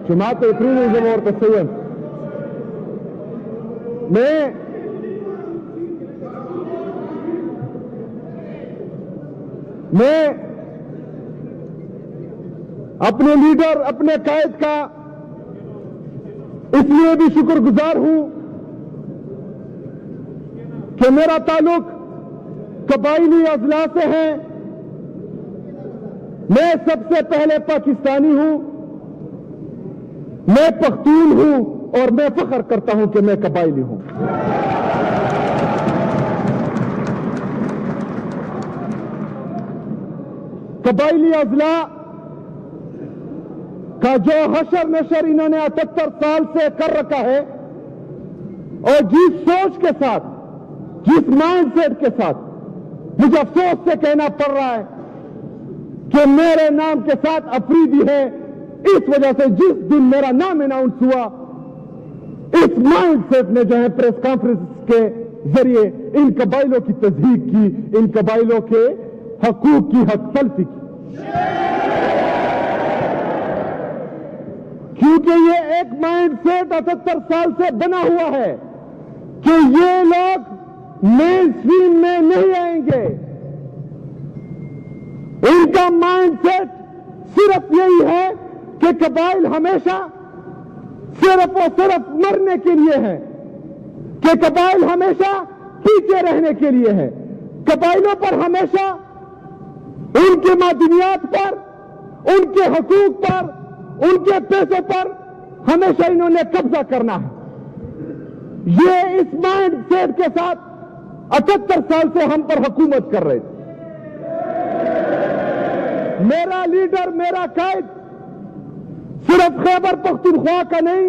جماعت الفريزم والتسويم میں اپنے لیڈر اپنے قائد کا اس لیے بھی شکر گزار ہوں کہ میرا تعلق قبائلی اضلاع سے ہے. میں سب سے پہلے پاکستانی ہوں, میں پختون ہوں اور میں فخر کرتا ہوں کہ میں قبائلی ہوں. قبائلی اضلاع کا جو حشر نشر انہوں نے 78 سال سے کر رکھا ہے اور جس سوچ کے ساتھ جس مائنڈ سیٹ کے ساتھ مجھے افسوس سے کہنا پڑ رہا ہے کہ میرے نام کے ساتھ افریدی ہے, اس وجہ سے جس دن میرا نام اناؤنس ہوا اس مائنڈ سیٹ نے جو ہے پریس کانفرنس کے ذریعے ان قبائلوں کی تصدیق کی, ان قبائلوں کے حقوق کی حق تلفی کی, کیونکہ یہ ایک مائنڈ سیٹ 78 سال سے بنا ہوا ہے کہ یہ لوگ مین اسٹریم میں نہیں آئیں گے. ان کا مائنڈ سیٹ صرف یہی ہے کہ قبائل ہمیشہ صرف اور صرف مرنے کے لیے ہے, کہ قبائل ہمیشہ پیچھے رہنے کے لیے ہے. قبائلوں پر ہمیشہ ان کے معدنیات پر, ان کے حقوق پر, ان کے پیسوں پر ہمیشہ انہوں نے قبضہ کرنا ہے. یہ اس مائنڈ سیٹ کے ساتھ 78 سال سے ہم پر حکومت کر رہے تھے. میرا لیڈر میرا قائد صرف خیبر پختونخوا کا نہیں,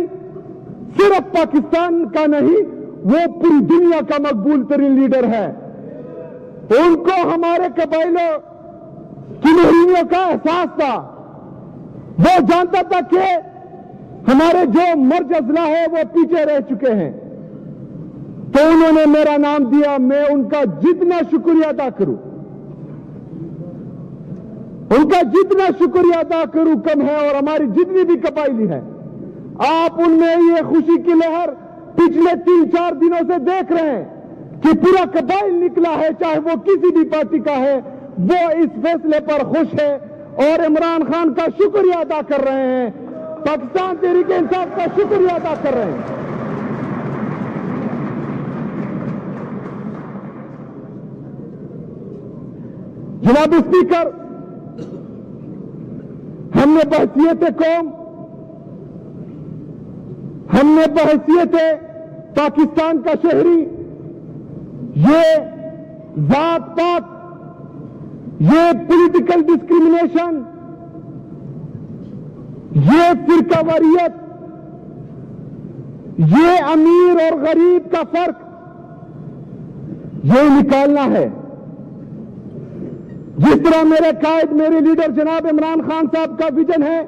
صرف پاکستان کا نہیں, وہ پوری دنیا کا مقبول ترین لیڈر ہے. ان کو ہمارے قبائلوں کی محرومیوں کا احساس تھا. وہ جانتا تھا کہ ہمارے جو مرج اضلاع ہے وہ پیچھے رہ چکے ہیں, تو انہوں نے میرا نام دیا. میں ان کا جتنا شکریہ ادا کروں, ان کا جتنا شکریہ ادا کروں کم ہے. اور ہماری جتنی بھی قبائلی ہے, آپ ان میں یہ خوشی کی لہر پچھلے 3-4 دنوں سے دیکھ رہے ہیں کہ پورا قبائل نکلا ہے, چاہے وہ کسی بھی پارٹی کا ہے, وہ اس فیصلے پر خوش ہے اور عمران خان کا شکریہ ادا کر رہے ہیں, پاکستان تحریک انصاف کا شکریہ ادا کر رہے ہیں. جناب اسپیکر, ہم نے بحیثیت قوم, ہم نے بحیثیت پاکستان کا شہری یہ ذات پات, یہ پولیٹیکل ڈسکریمنیشن, یہ فرقہ واریت, یہ امیر اور غریب کا فرق, یہ نکالنا ہے. جس طرح میرے قائد میرے لیڈر جناب عمران خان صاحب کا ویژن ہے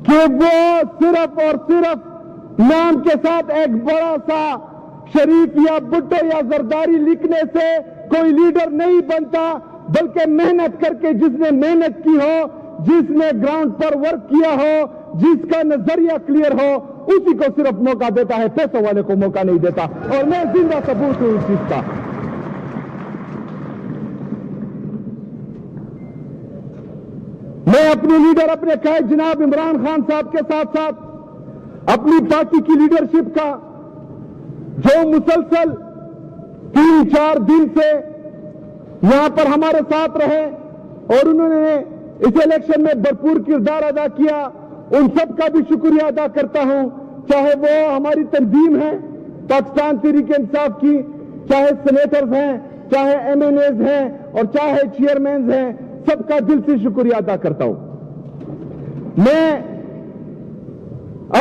کہ وہ صرف اور صرف نام کے ساتھ ایک بڑا سا شریف یا بھٹو یا زرداری لکھنے سے کوئی لیڈر نہیں بنتا, بلکہ محنت کر کے جس نے محنت کی ہو, جس نے گراؤنڈ پر ورک کیا ہو, جس کا نظریہ کلیئر ہو, اسی کو صرف موقع دیتا ہے, پیسوں والے کو موقع نہیں دیتا. اور میں زندہ ثبوت ہوں اس چیز کا. میں اپنے لیڈر اپنے قائد جناب عمران خان صاحب کے ساتھ ساتھ اپنی پارٹی کی لیڈرشپ کا جو مسلسل 3-4 دن سے یہاں پر ہمارے ساتھ رہے اور انہوں نے اس الیکشن میں بھرپور کردار ادا کیا, ان سب کا بھی شکریہ ادا کرتا ہوں. چاہے وہ ہماری تنظیم ہے پاکستان تحریک انصاف کی, چاہے سینیٹرز ہیں, چاہے ایم این ایز ہیں اور چاہے چیئرمینز ہیں, سب کا دل سے شکریہ ادا کرتا ہوں. میں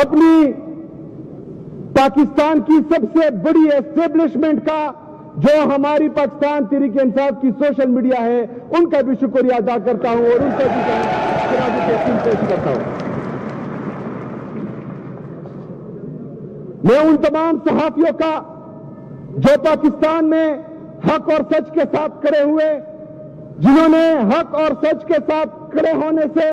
اپنی پاکستان کی سب سے بڑی اسٹیبلشمنٹ کا جو ہماری پاکستان تحریک انصاف کی سوشل میڈیا ہے ان کا بھی شکریہ ادا کرتا ہوں اور ان سے بھی خراج تحسین پیش کرتا ہوں. میں ان تمام صحافیوں کا جو پاکستان میں حق اور سچ کے ساتھ کھڑے ہوئے, جنہوں نے حق اور سچ کے ساتھ کھڑے ہونے سے